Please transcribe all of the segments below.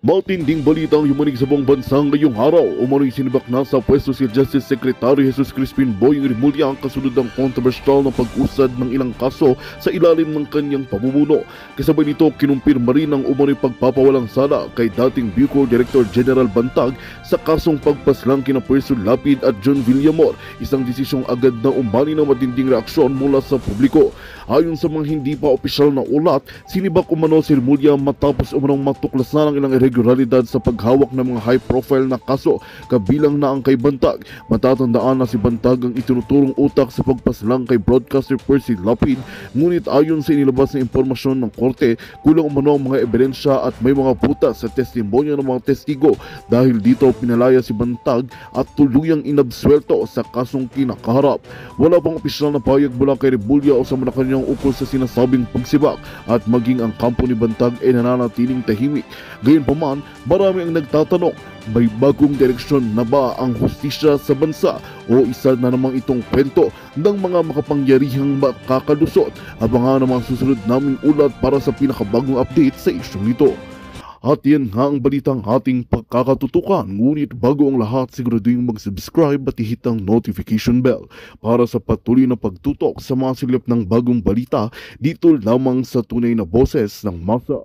Matinding balita ang yumanig sa buong bansa ngayong araw. Umano'y sinibak na sa pwesto si Justice Secretary Jesus Crispin Boying Rimulya ang kasunod ng kontrobersyal na pag-usad ng ilang kaso sa ilalim ng kanyang pamumuno. Kasabay nito, kinumpirma rin ang umano'y pagpapawalang sala kay dating Bucor Director General Bantag sa kasong pagpaslang kina Percy Lapid at John Villamor, isang desisyong agad na umani ng matinding reaksyon mula sa publiko. Ayon sa mga hindi pa opisyal na ulat, sinibak umano si Rimulya matapos umanong matuklasan ang ilang irregularidad sa paghawak ng mga high-profile na kaso, kabilang na ang kay Bantag. Matatandaan na si Bantag ang itinuturong utak sa pagpaslang kay broadcaster Percy Lapid, ngunit ayon sa inilabas na impormasyon ng korte, kulang umano ang mga ebidensya at may mga butas sa testimonya ng mga testigo. Dahil dito pinalaya si Bantag at tuluyang inabswelto sa kasong kinakaharap. Wala pang opisyal na payag mula kay Rimulya o sa Malacanang ukol sa sinasabing pagsibak at maging ang kampo ni Bantag ay nananatiling tahimik. Gayunpaman, marami ang nagtatanong, may bagong direksyon na ba ang hustisya sa bansa o isa na namang itong kwento ng mga makapangyarihang makakalusot? Abangan ang mga susunod naming ulat para sa pinakabagong update sa isyong ito. At yan nga ang balitang ating pagkakatutukan. Ngunit bago ang lahat, siguraduhin mag-subscribe at ihit ang notification bell para sa patuloy na pagtutok sa mga silip ng bagong balita dito lamang sa tunay na boses ng masa.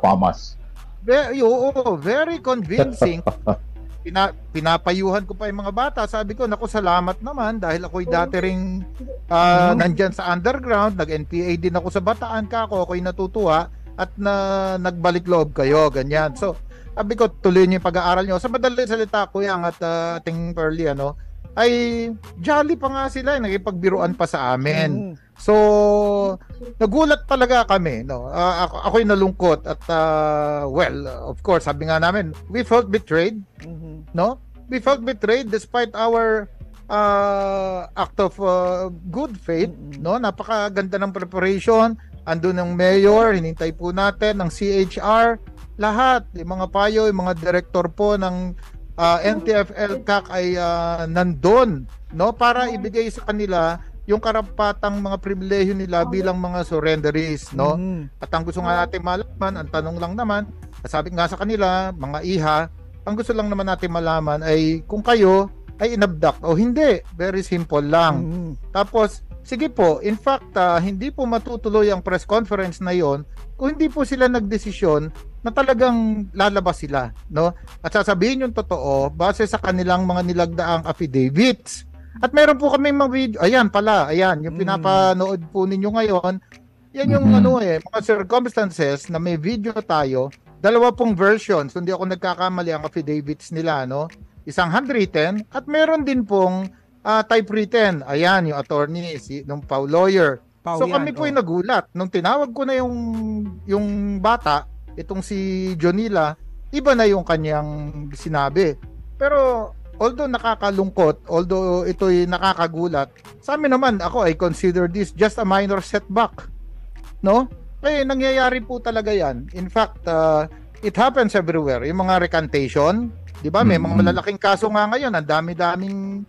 Pamas. Oo, very convincing. Pinapayuhan ko pa yung mga bata. Sabi ko, naku, salamat naman dahil ako'y dati ring nandyan sa underground, nag-NPA din ako sa Bataan ako'y natutuwa at nagbalik loob kayo, ganyan. So, sabi ko, tuloy niyo yung pag-aaral niyo. Sa madaling salita ko yan at ating Pearly, ay jolly pa nga sila, nagipagbiruan pa sa amin. So, nagulat talaga kami, no. Ako'y nalungkot at well, of course, sabi nga namin, we felt betrayed, no? We felt betrayed despite our act of good faith, no? Napakaganda ng preparation, andun ng mayor, hinintay po natin ng CHR, lahat, yung mga payo, yung mga director po ng NTFL CAC ay nandun, no, para ibigay sa kanila yung karapatang mga pribilehyo nila bilang mga surrenderies, no. At ang gusto nga natin malaman, ang tanong lang naman, sabi nga sa kanila, mga iha, ang gusto lang naman natin malaman ay kung kayo ay inabduct o hindi. Very simple lang. Tapos, sige po, in fact, hindi po matutuloy ang press conference na yon kung hindi po sila nagdesisyon na talagang lalabas sila, no? At sasabihin yung totoo base sa kanilang mga nilagdaang affidavits. At meron po kami mga video, ayan, yung pinapanood po ninyo ngayon, yan yung mga circumstances na may video tayo, dalawa pong versions, hindi ako nagkakamali ang affidavits nila, no? Isang handwritten at meron din pong typewritten. Ayan, yung attorney, nung Pau lawyer. So kami po ay nagulat. Nung tinawag ko na yung bata, itong si Jonila, iba na yung kanyang sinabi. Pero although nakakalungkot, although ito'y nakakagulat, sa amin naman, ako, I consider this just a minor setback. No? Kaya nangyayari po talaga yan. In fact, it happens everywhere. Yung mga recantation, di ba? May mga malalaking kaso nga ngayon, ang dami-daming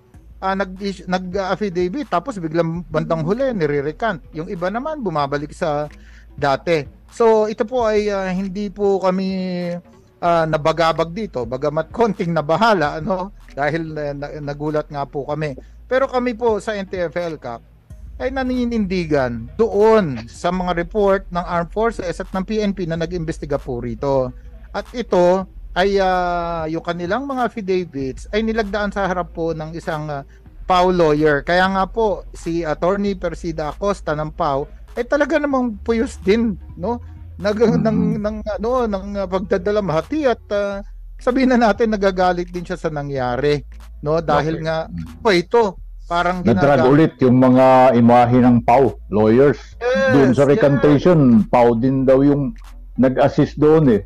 nag-affidavit, tapos biglang bandang huli, nire-recant. Yung iba naman, bumabalik sa dati. So, ito po ay hindi po kami nabagabag dito, bagamat konting nabahala, dahil nagulat nga po kami. Pero kami po sa NTFL CAC ay naninindigan doon sa mga report ng Armed Forces at ng PNP na nag-imbestiga po rito. At ito ay yung kanilang mga affidavits ay nilagdaan sa harap po ng isang Pau lawyer. Kaya nga po si Attorney Persida Acosta ng Pau ay talaga namang puyos din, no? ng pagdadalamhati at sabihin na natin nagagalit din siya sa nangyari, no? Dahil nga po ito parang nadrag ulit yung mga imahe ng Pau lawyers. Doon sa recantation, Pau din daw yung nag-assist doon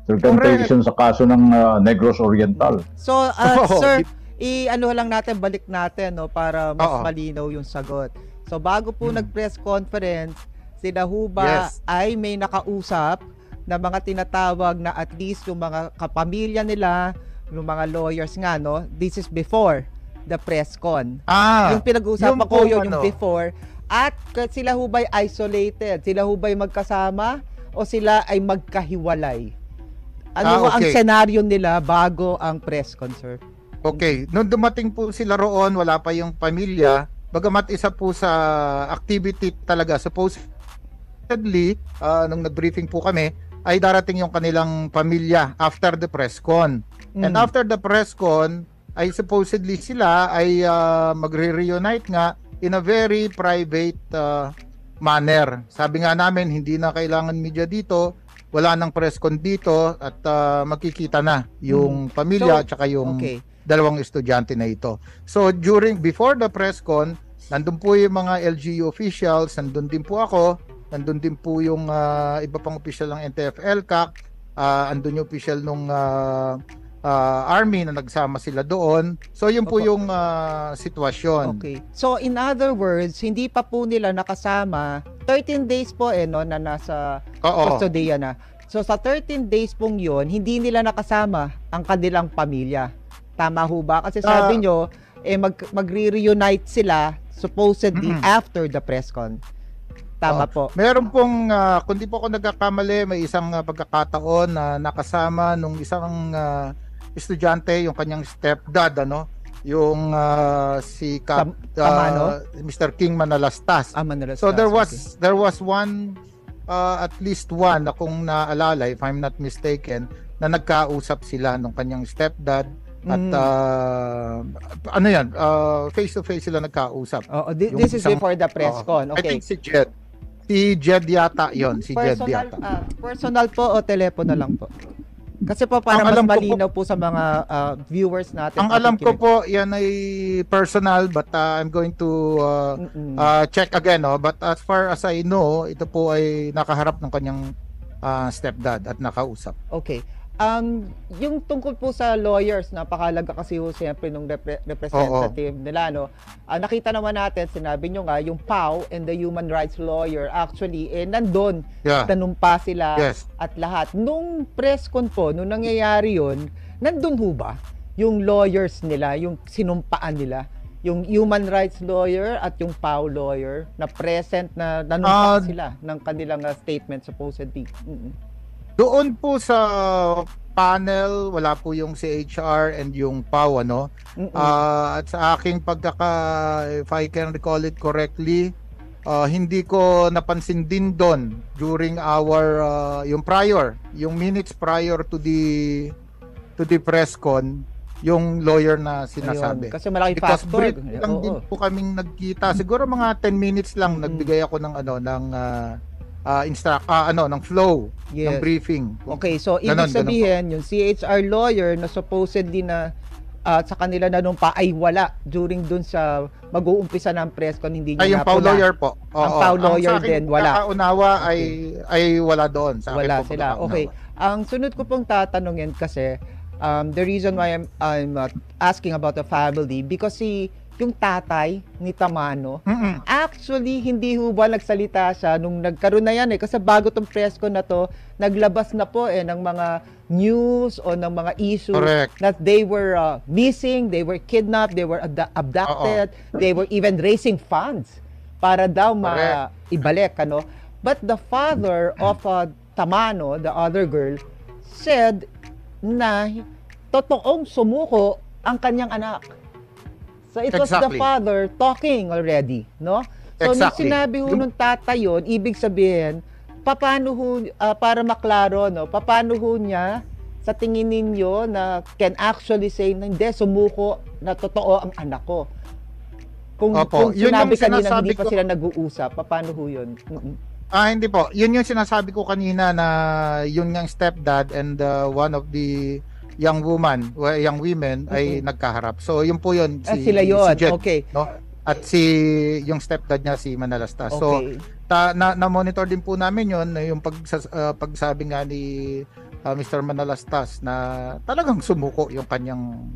recantation sa kaso ng Negros Oriental. So sir, i-ano lang natin, balik natin, no, para mas malinaw yung sagot. So bago po nag-press conference, sila Huba ay may nakausap na mga tinatawag na at least yung mga kapamilya nila, ng mga lawyers nga, no? This is before the press con. Yung yung pinag-uusapan ko pong yun, yung before. At sila ho ba'y isolated? Sila ho ba'y magkasama? O sila ay magkahiwalay? Ano ang senaryo nila bago ang press con, sir? Okay. Nung dumating po sila roon, wala pa yung pamilya. Bagamat isa po sa activity talaga, supposedly, nung nag-briefing po kami, ay darating yung kanilang pamilya after the press con. And after the press con, ay supposedly sila ay magre-reunite nga in a very private manner. Sabi nga namin, hindi na kailangan media dito, wala nang press con dito, at makikita na yung pamilya at saka yung dalawang estudyante na ito. So before the press con, nandun po yung mga LGU officials, nandun din po ako, nandun din po yung iba pang official ng NTF-ELCAC, andun yung official nung Army na nagsama sila doon. So yun po yung sitwasyon. Okay. So in other words, hindi pa po nila nakasama 13 days po no na nasa custodiya na. So sa 13 days pong yun, hindi nila nakasama ang kanilang pamilya. Tama ho ba? Kasi sabi nyo, magre-reunite sila supposedly after the press con. Tama po. Meron pong, kung di po ako nagkakamali, may isang pagkakataon na nakasama nung isang estudyante, yung kanyang stepdad, yung si Mr. King Manalastas. Manalastas. So there was one, at least one, akong naalala, if I'm not mistaken, na nagkausap sila nung kanyang stepdad. At face to face sila nagkausap. This is before the press con. Okay. I think si Jed. Si Jed yata 'yon, si Jed yata. Personal po o telepono lang po? Kasi po para mas malinaw po sa mga viewers natin. Ang alam ko po, yan ay personal, but I'm going to check again, but as far as I know, ito po ay nakaharap ng kanyang stepdad at nakausap. Okay. Yung tungkol po sa lawyers, napakalaga kasi ho siyempre nung representative nila, nakita naman natin, sinabi nyo nga, yung PAO and the human rights lawyer, actually, nandun, tanumpa sila at lahat. Nung press con po, nung nangyayari yun, nandun ho ba yung lawyers nila, yung sinumpaan nila, yung human rights lawyer at yung PAO lawyer, na present na nanumpa sila ng kanilang statement supposedly? Doon po sa panel, wala po yung CHR and yung PAO, at sa aking if I can recall it correctly, hindi ko napansin din doon during our yung minutes prior to the press con, yung lawyer na sinasabi. Kasi malaki because factor. Brief lang din po kaming nagkita. Siguro mga 10 minutes lang nagbigay ako ng ng flow ng briefing. Okay, so ibig sabihin yung CHR lawyer na supposedly na sa kanila nanumpa ay wala during dun sa mag-uumpisa ng press con, hindi niya yung PAO lawyer po. Ang PAO lawyer din wala. Kaunawa ay wala doon sa wala sila. Okay. Ang sunod ko pong tatanungin kasi the reason why I'm asking about the family, because yung tatay ni Tamano, actually, hindi ho ba nagsalita siya nung nagkaroon na yan kasi bago tong press con na to, naglabas na po ng mga news o ng mga issues that they were missing, they were kidnapped, they were abducted, they were even raising funds para daw ibalik, But the father of Tamano, the other girl, said na totoong sumuko ang kanyang anak. So it was the father talking already, So nung sinabi ho nung tatay yun, ibig sabihin, paano ho, para maklaro, paano ho niya sa tingin ninyo na can actually say na hindi, sumuko na totoo ang anak ko? Kung sinabi kanina hindi pa sila nag-uusap, paano ho yun? Hindi po. Yun yung sinasabi ko kanina na yun yung stepdad and one of the young women ay nagkaharap. So yun po yun sila yun. Si Jet, okay. At yung stepdad niya si Manalastas. Okay. So na-monitor din po namin yun, yung pagsabi nga ni Mr. Manalastas na talagang sumuko yung kanyang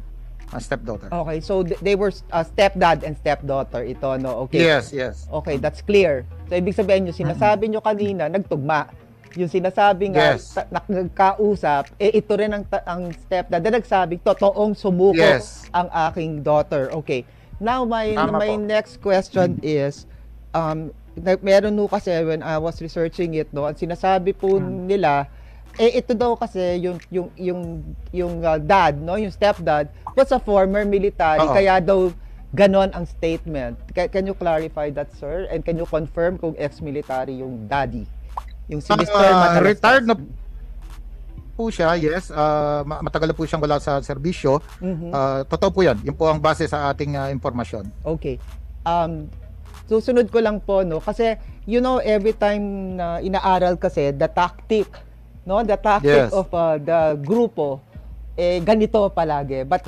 stepdaughter. Okay, so they were stepdad and stepdaughter ito, Okay. Yes. Okay, that's clear. So ibig sabihin nyo, sinasabi nyo kanina, nagtugma Yung sinasabi nga, Yes. nagkausap, ito rin ang stepdad na nagsabing, totoong sumuko Yes. ang aking daughter. Okay. Now, my Tama po. next question is, meron no kasi when I was researching it, no, ang sinasabi po nila, ito daw kasi yung dad, no, yung stepdad was a former military, Oo. kaya daw ganon ang statement. Can you clarify that, sir? And can you confirm kung ex-military yung daddy? Yung si Mr. Matalastas. Retired na po siya, yes. Matagal na po siyang wala sa serbisyo. Mhm. Totoo po yan. Yun po ang base sa ating impormasyon. Okay. Susunod ko lang po, no, kasi you know, every time na inaaral kasi the tactic Yes. of the grupo ganito palagi. But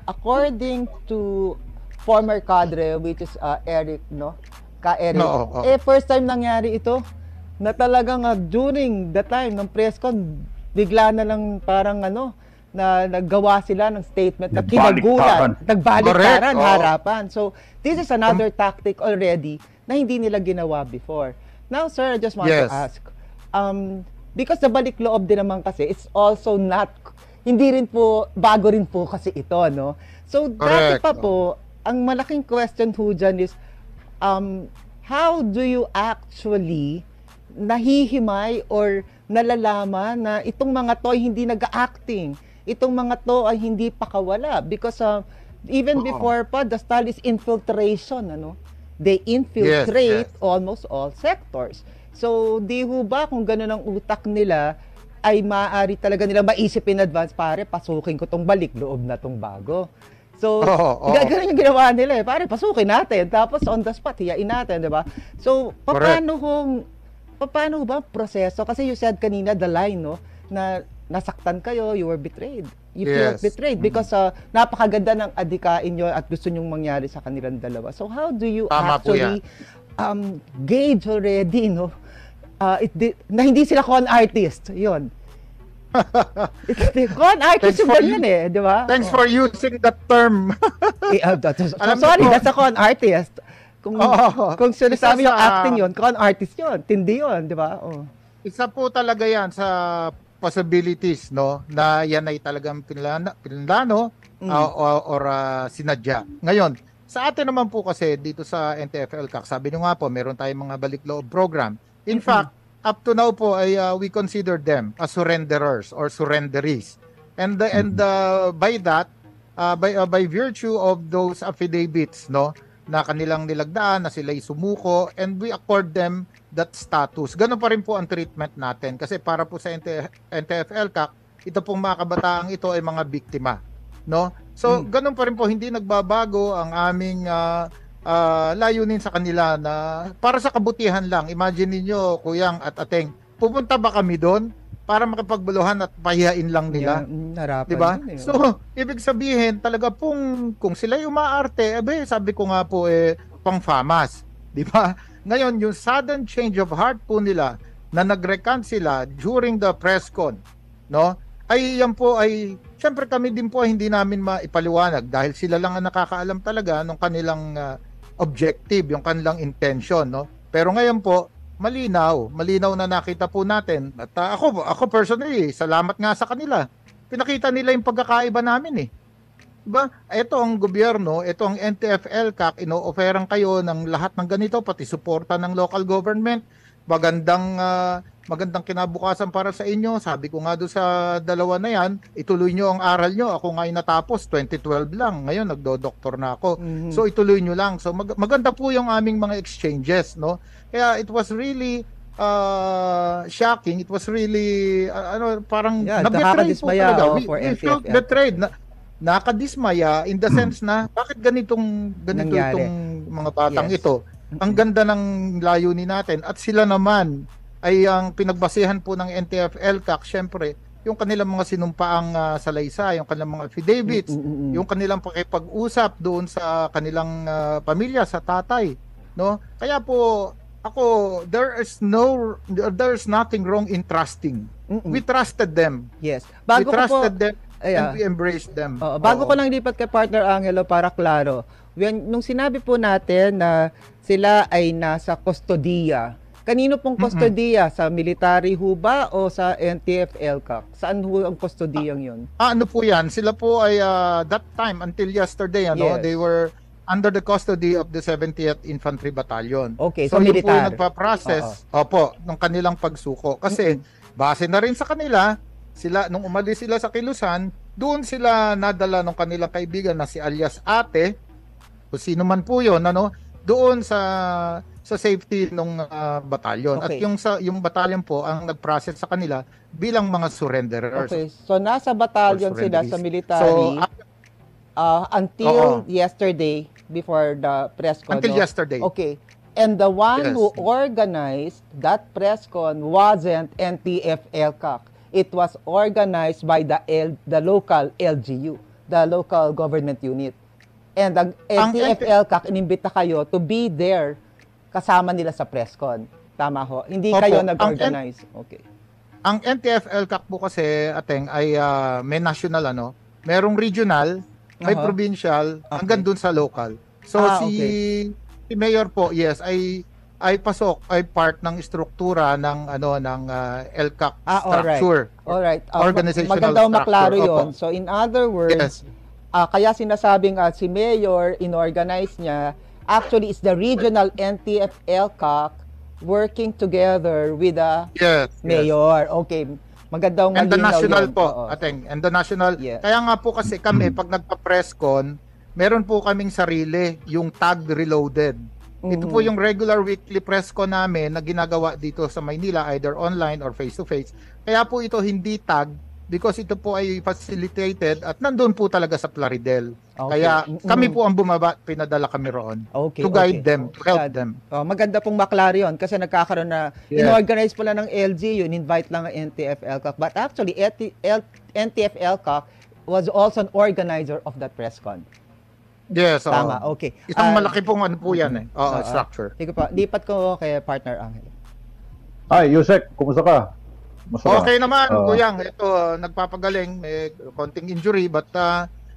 according to former cadre, which is Eric, no, Eric, Oo. first time nangyari ito na talagang during the time ng press con, bigla na lang parang na naggawa sila ng statement na kinagulat, nagbaliktaran, Correct, oo. harapan. So, this is another tactic already na hindi nila ginawa before. Now, sir, I just want to Yes. ask, because the balik loob din naman kasi, it's also not, hindi rin po, bago rin po kasi ito, no? So, dati Correct. pa po, ang malaking question po dyan is, how do you actually nahihimay or nalalaman na itong mga to ay hindi nag-acting, itong mga to ay hindi pakawala, because even Oo. before pa, the style is infiltration, they infiltrate Yes. almost all sectors. So di ho ba kung gano'n ang utak nila, ay maaari talaga nila maisip in advance, pare, pasukin ko tong balik loob na tong bago. So, Oo. ganun yung ginawa nila pare, pasukin natin, tapos on the spot, hiyain natin, di ba? So, paano ba proseso? Kasi you said kanina, the line, no, na nasaktan kayo, you were betrayed. You feel Yes. betrayed because napakaganda ng adikain nyo at gusto nyong mangyari sa kanilang dalawa. So, how do you Tama po actually gauge already, no? Na hindi sila con artist, yun. Con artist Thanks yung for ganyan di ba? Thanks for using that term. Alam niyo Sorry, po- that's a con artist. Kung Oo. kung sinasabi yung Isa sa- acting yun, con artist yun, tindi yun, di ba? Oh. Isa po talaga yan sa possibilities, no, na yan ay talagang pinlano or sinadya. Ngayon, sa atin naman po kasi dito sa NTFL CAC, sabi nyo nga po, meron tayong mga balikloob program. In fact, up to now po ay we consider them as surrenderers or surrenderies. And by that, by virtue of those affidavits, no, na kanilang nilagdaan, na sila'y sumuko, and we accord them that status. Ganun pa rin po ang treatment natin. Kasi para po sa NTFL CAC, ito pong mga kabataang ito ay mga biktima. No? So, ganun pa rin po, hindi nagbabago ang aming layunin sa kanila na para sa kabutihan lang. Imagine niyo Kuyang at Ateng, pupunta ba kami doon para makipagbuluhan at pahiyain lang nila? Harapan 'Di ba? yun, So, ibig sabihin talaga pong kung sila yung umaarte, sabi ko nga po pang-famas, 'di ba? Ngayon, yung sudden change of heart po nila na nag-recant sila during the press con, no? Ay yan po ay syempre kami din po hindi namin maipaliwanag dahil sila lang ang nakakaalam talaga ng kanilang objective, yung kanilang intention, no? Pero ngayon po malinaw na nakita po natin at ako personally, salamat nga sa kanila. Pinakita nila yung pagkakaiba namin Diba? Ito ang gobyerno, ito ang NTFL CAC, ino-offeran kayo ng lahat ng ganito, pati suporta ng local government, magandang kinabukasan para sa inyo. Sabi ko nga doon sa dalawa na yan, ituloy nyo ang aral nyo. Ako nga natapos, 2012 lang. Ngayon, nagdo-doktor na ako. So, ituloy nyo lang. So, maganda po yung aming mga exchanges, no? Kaya, it was really shocking. It was really, parang na-betray po nakakadismaya talaga. for We felt NTFL. betrayed. Nakadismaya in the sense na, bakit ganito Nangyari. itong mga batang Yes. ito? Ang ganda ng layunin natin at sila naman ay ang pinagbasehan po ng NTFL CAC, syempre, yung kanilang mga sinumpaang salaysay, yung kanilang mga affidavits, yung kanilang pakipag-usap doon sa kanilang pamilya, sa tatay, no? Kaya po ako, there's nothing wrong in trusting. We trusted them. Yes. We trusted them and we embraced them. Bago ko lang lipat kay partner Angelo para klaro. Nung sinabi po natin na sila ay nasa kustodiya, Kanino pong kustodiya? Sa military ho ba o sa NTF-ELCAC? Saan ho ang kustodiyang yun? Ano po yan? Sila po ay that time until yesterday, Yes. they were under the custody of the 70th Infantry Battalion. Okay, So so yun po militar. yung nagpa-process ng kanilang pagsuko. Kasi base na rin sa kanila, nung umalis sila sa Kilusan, doon sila nadala ng kanilang kaibigan na si alias Ate, o sino man po yun, doon sa safety ng batalyon. Okay. At yung batalyon po ang nag-process sa kanila bilang mga surrenderers. Okay, so nasa battalion Or sila surrenderies. sa military until Oo. yesterday before the press con. Until no? yesterday. Okay. And the one Yes. who organized that press con wasn't NTF-ELCAC. It was organized by the local LGU, the local government unit. And ang NTF-ELCAC inimbita kayo to be there kasama nila sa press con. Tama ho? Hindi Opo. kayo nag-organize. Okay. Ang NTF-ELCAC po kasi, Ateng, ay may national, merong regional, may Aha. provincial, Okay. hanggang dun sa local. So si Mayor po, yes, ay part ng struktura ng ELCAC structure. Alright. Organizational maganda structure. maklaro Opo. yun. So in other words, Yes. kaya sinasabing si Mayor inorganize niya, actually it's the regional NTF-ELCAC working together with the Yes. Mayor. Okay. Magandang And the malinaw national yun. po, Oo. Ateng. And the national. Yeah. Kaya nga po kasi kami, pag nagpa-press con, meron po kaming sarili, yung tag reloaded. Ito po yung regular weekly press con namin na ginagawa dito sa Maynila, either online or face-to-face. Kaya po ito hindi tag because ito po ay facilitated at nandun po talaga sa Plaridel. Okay. Kaya kami po ang bumaba, pinadala kami roon. Okay, To guide okay. them, to help Sad. them. Maganda pong maklaro yun kasi nagkakaroon na Yes. inorganize pala ng LGU, invite lang ang NTF-ELCAC. But actually, NTF-ELCAC was also an organizer of that press con. Yes, oo. Tama, okay. Isang malaki pong po yan structure. Sige pa, lipat ko kay partner Angel. Ay, Yusek, kumusta ka? Okay naman, Kuyang. Ito, nagpapagaling. May konting injury, but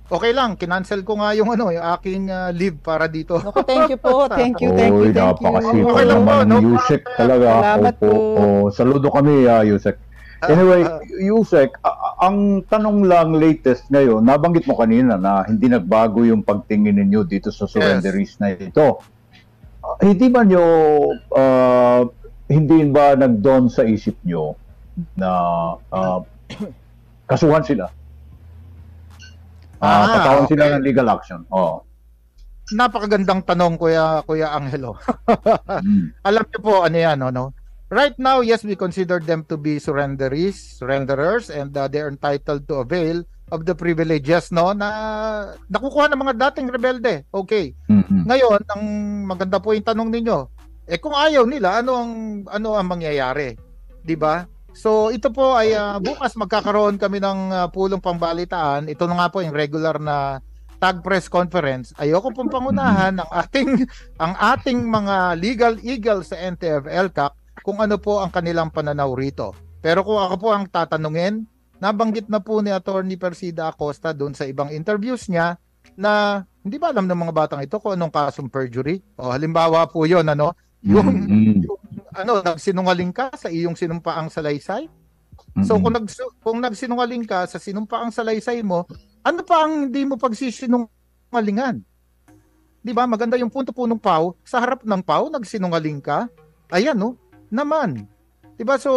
okay lang. Kinancel ko nga yung aking leave para dito. Naku, thank you po. Thank you. Oy, napakasipag Okay lang po, naman no ni Yusek talaga. Salamat Opo. po. Saludo kami, Yusek. Anyway, Yusek, ang tanong lang latest ngayon, nabanggit mo kanina na hindi nagbago yung pagtingin ninyo dito sa surrenderies na ito. Hindi ba nyo, hindi ba nag-dawn sa isip nyo na kasuhan sila? Patawan sila ng legal action. Napakagandang tanong, Kuya Angelo. Alam niyo po, ano yan, no? Right now, yes, we consider them to be surrenderers, and they are entitled to avail of the privileges, no, na nakukuha ng mga dating rebelde. Okay. Ngayon, ang maganda po yung tanong ninyo, kung ayaw nila, ano ang mangyayari? 'Di ba? So, ito po ay bukas magkakaroon kami ng pulong pambalitaan. Ito na nga po yung regular na tag press conference. Ayoko pong pangunahan ang ating mga legal eagles sa NTF-ELCAC kung ano po ang kanilang pananaw rito. Pero kung ako po ang tatanungin, nabanggit na po ni Attorney Persida Acosta doon sa ibang interviews niya na hindi ba alam ng mga batang ito kung anong kasong perjury? Halimbawa po 'yon, yung nagsinungaling ka sa iyong sinumpaang salaysay. So kung nagsinungaling ka sa sinumpaang salaysay mo, ano pa ang hindi mo pagsisinungalingan? 'Di ba? Maganda yung punto po ng PAW, sa harap ng PAW nagsinungaling ka. Ayan, naman. 'Di ba? So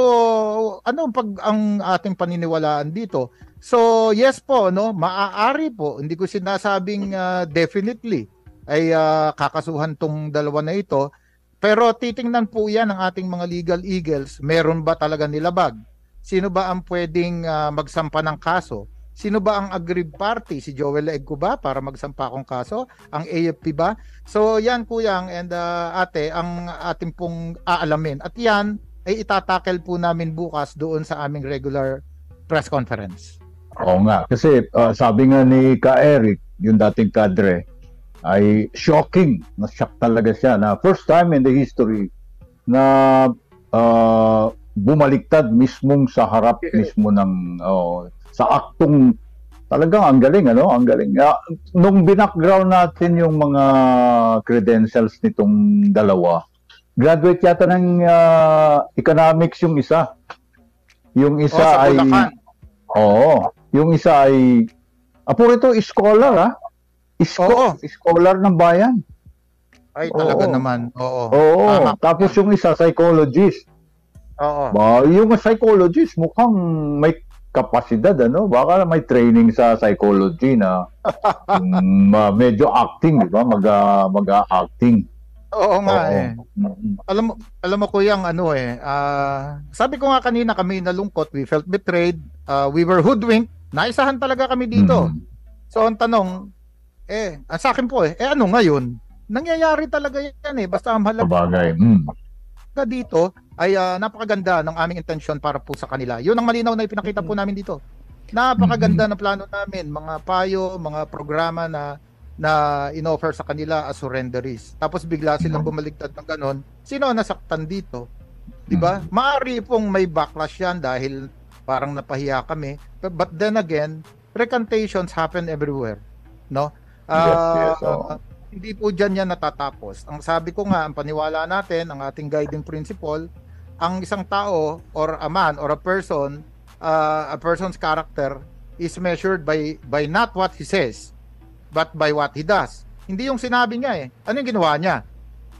ano ang ating paniniwalaan dito? So yes po, maaari po, hindi ko sinasabing definitely ay kakasuhan tong dalawa na ito. Pero titingnan po yan ng ating mga legal eagles, meron ba talaga nilabag? Sino ba ang pwedeng magsampa ng kaso? Sino ba ang aggrieved party? Si Joel Egco ba para magsampa akong kaso? Ang AFP ba? So yan Kuyang and ate, ang ating pong aalamin. At yan ay itatakel po namin bukas doon sa aming regular press conference. Oo nga, kasi sabi nga ni Ka Eric, yung dating kadre, ay shocking, na-shock talaga siya na first time in the history na bumaliktad mismong sa harap mismo ng sa aktong talagang ang galing, ang galing. Nung binackground natin yung mga credentials nitong dalawa, Graduate yata ng economics yung isa. Yung isa sa ay... Bulacan. Oo. Yung isa ay... Apo ito, scholar ha? Oo. Scholar ng bayan. Ay, talaga Oo. naman. Oo. Oo. Tama. Tapos yung isa, psychologist. Oo. Yung psychologist, mukhang may kapasidad, ano? Baka may training sa psychology na medyo acting, di ba? Mag-acting. Oo nga eh. Mm. Alam mo kuya, sabi ko nga kanina, kami nalungkot, we felt betrayed, we were hoodwinked, naisahan talaga kami dito. Mm. So ang tanong, ang sa akin po ano ngayon? Nangyayari talaga yan basta ang mahalaga Sabagay. dito ay napakaganda ng aming intensyon para po sa kanila. Yun ang malinaw na ipinakita po namin dito. Napakaganda ng plano namin, mga payo, mga programa na inoffer sa kanila as surrenderies. Tapos bigla silang bumaliktad ng ganon. Sino ang nasaktan dito? 'Di ba? Maari pong may backlash yan dahil parang napahiya kami. But then again, recantations happen everywhere, no? Yes. Hindi po dyan yan natatapos. Ang sabi ko nga, ang paniwala natin, ang ating guiding principle, ang isang tao or a man or a person's character is measured by not what he says, but by what he does. Hindi yung sinabi niya Ano yung ginawa niya?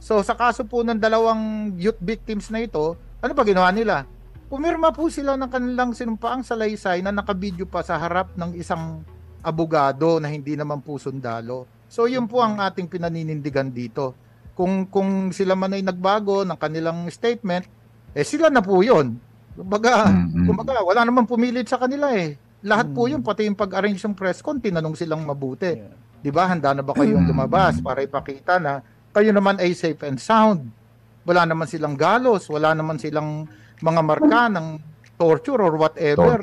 So sa kaso po ng dalawang youth victims na ito, ano ba ginawa nila? Pumirma po sila ng kanilang sinumpaang salaysay na nakabidyo pa sa harap ng isang abogado na hindi naman po sundalo. So yun po ang ating pinaninindigan dito. Kung sila man ay nagbago ng kanilang statement, sila na po yun. Kumbaga, wala naman pumilit sa kanila Lahat po yun, pati yung pag-arrange ng press con, tinanong silang mabuti. Di ba? Handa na ba kayong lumabas para ipakita na kayo naman ay safe and sound? Wala naman silang galos, wala naman silang mga marka ng torture or whatever.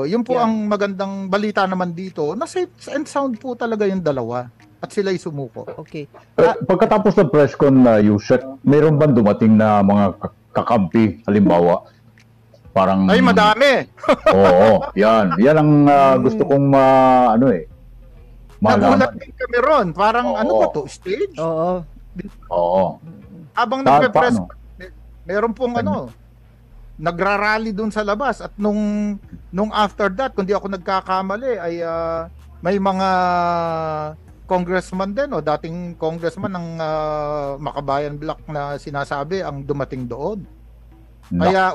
Yun po ang magandang balita naman dito, na safe and sound po talaga yung dalawa. At sila'y sumuko. Okay. Pagkatapos ng press con na Yusek, mayroon bang dumating na mga kakampi, halimbawa? Parang... Ay, madami! Oo, yan. Yan ang gusto kong malaman. Nagulat din kami ron. Parang ano ba to? Stage? Oo. Habang nagpe-press, meron pong nagrarally dun sa labas. At nung after that, kung di ako nagkakamali, ay may mga congressman din, dating congressman ng Makabayan Block na sinasabi ang dumating doon. Kaya,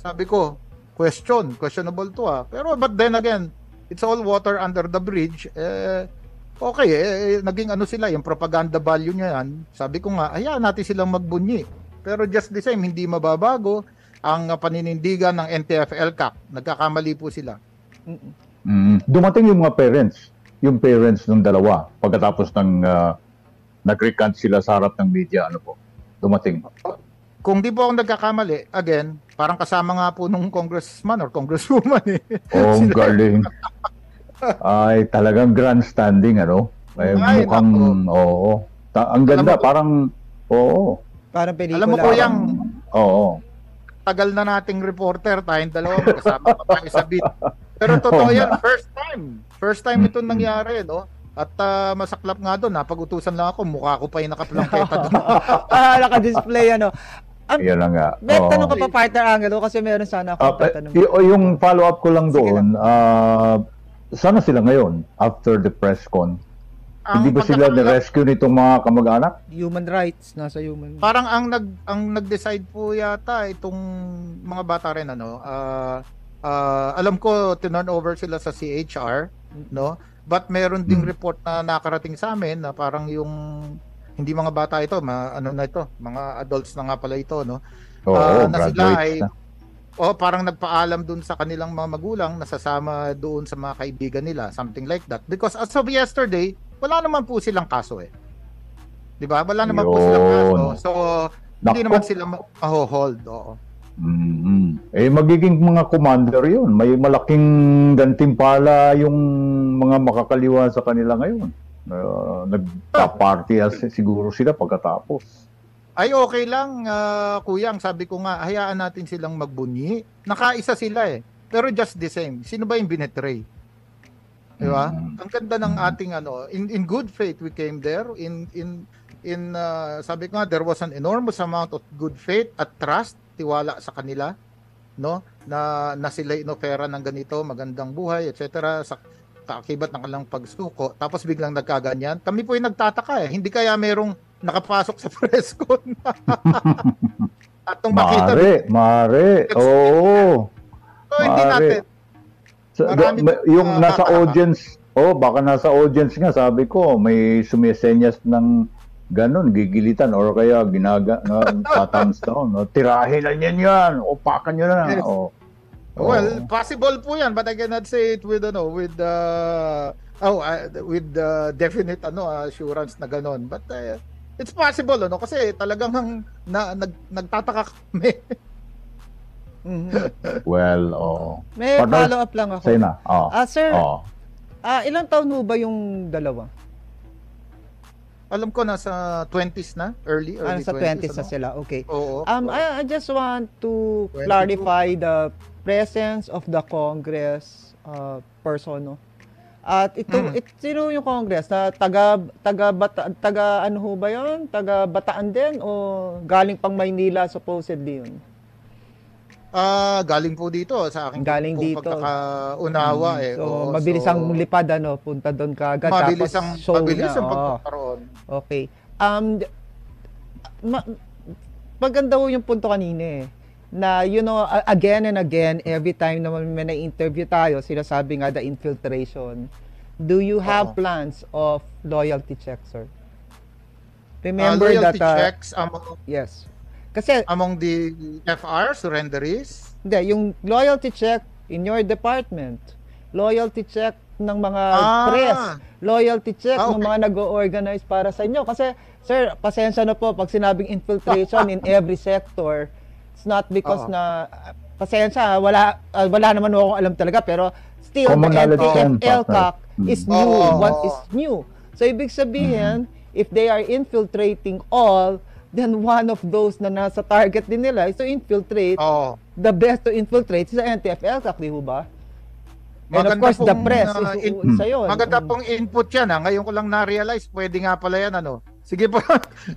sabi ko, questionable to Pero but then again, it's all water under the bridge. Okay, naging sila, yung propaganda value niya yan. Sabi ko nga, hayaan natin silang magbunyi. Pero just the same, hindi mababago ang paninindigan ng NTF-ELCAC. Nagkakamali po sila. Dumating yung mga parents. Yung parents ng dalawa. Pagkatapos ng nag-recant sila sa harap ng media, dumating. Kung di po ako nagkakamali, again, parang kasama nga po nung congressman or congresswoman galing. Ay, talagang grandstanding, Ay, mukhang, ang ganda, parang, Parang pelikula. Alam mo ko tagal na nating reporter, tayong dalawa, kasama pa tayo sa beat. Pero totoo yan, first time ito nangyari, At masaklap nga doon, napag-utusan lang ako, mukha ko pa yung nakaplangketa doon. Naka-display, Yan lang nga. May tanong ka pa, partner Angelo, kasi meron sana ako tatanong. Yung follow-up ko lang doon, sana sila ngayon, after the press con, hindi ba sila na-rescue nitong mga kamag-anak? Human rights, nasa human. Parang ang nag-decide po yata itong mga bata rin, alam ko, tinurn over sila sa CHR, But meron ding report na nakarating sa amin na parang yung hindi mga bata ito, mga adults na nga pala ito, na sila ay parang nagpaalam dun sa kanilang mga magulang na sasama doon sa mga kaibigan nila, something like that. Because as of yesterday, wala naman po silang kaso 'Di ba? Wala naman po silang kaso. So, hindi naman sila ma-hold. Magiging mga commander yun. May malaking gantimpala yung mga makakaliwa sa kanila ngayon. Nagpa-party siguro sila pagkatapos. Ay, okay lang, kuya. Ang sabi ko nga, hayaan natin silang magbunyi. Nakaisa sila Pero just the same, sino ba yung binetray? Di ba? Ang ganda ng ating in good faith we came there, in sabi ko nga, there was an enormous amount of good faith at trust, tiwala sa kanila, no? Na sila inofera ng ganito, magandang buhay, etc. sa kaakibat ng kanilang pagsuko. Tapos biglang nagkaganyan. Kami po yung nagtataka hindi kaya merong nakapasok sa press con. At nung makita, Mare. Oo. So, hindi natin. Yung nasa audience, baka nasa audience nga, sabi ko, may sumisenyas ng ganon, gigilitan, or kaya tatams down. Tirahin na yan, upakan nyo na. Yes. Well, possible po yan, but I cannot say it with definite assurance na ganon. But it's possible, kasi talagang nagtataka kami. Well, may follow-up lang ako. Say na. Sir, ilang taon mo ba yung dalawa? Alam ko nasa 20s na, early Nasa 20s na sila, okay. Oo. I just want to clarify the presence of the Congress person, no? At sino yung Congress na taga ano ho ba 'yon? Taga Bataan din o galing pang Maynila supposedly yun? Galing po dito sa aking pagkakaunawa So, mabilis ang lipad punta doon kaagad mabilis tapos ang pagkakaroon. Okay. Maganda ho yung punto kanina na again and again every time na may na-interview tayo, sinasabi nga the infiltration. Do you have plans of loyalty checks, sir? Remember loyalty that checks yes. Kasi among the FR surrenderies? Hindi, yung loyalty check in your department, loyalty check ng mga press, loyalty check ng mga nag-o-organize para sa inyo. Kasi, sir, pasensya na po pag sinabing infiltration in every sector, it's not because na, pasensya, wala naman akong alam talaga, pero still, the NTF-ELCAC is new. What is new? So, ibig sabihin, if they are infiltrating all, then one of those na nasa target din nila is to infiltrate. The best to infiltrate is the NTF-ELCAC, di ba? And of course, the press is isa yun. Maganda pong input yan. Ngayon ko lang na-realize, pwede nga pala yan. Sige po,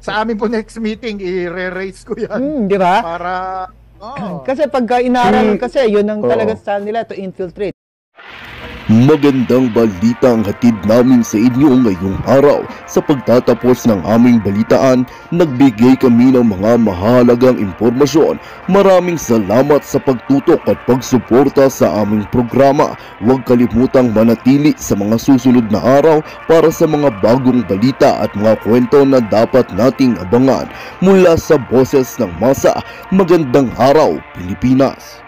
sa amin po next meeting, i-re-raise ko yan. Di ba? Para, kasi pagka inaaral kasi, yun ang talaga sa nila, to infiltrate. Magandang balita ang hatid namin sa inyo ngayong araw. Sa pagtatapos ng aming balitaan, nagbigay kami ng mga mahalagang impormasyon. Maraming salamat sa pagtutok at pagsuporta sa aming programa. Huwag kalimutang manatili sa mga susunod na araw para sa mga bagong balita at mga kwento na dapat nating abangan. Mula sa Boses ng Masa, magandang araw, Pilipinas!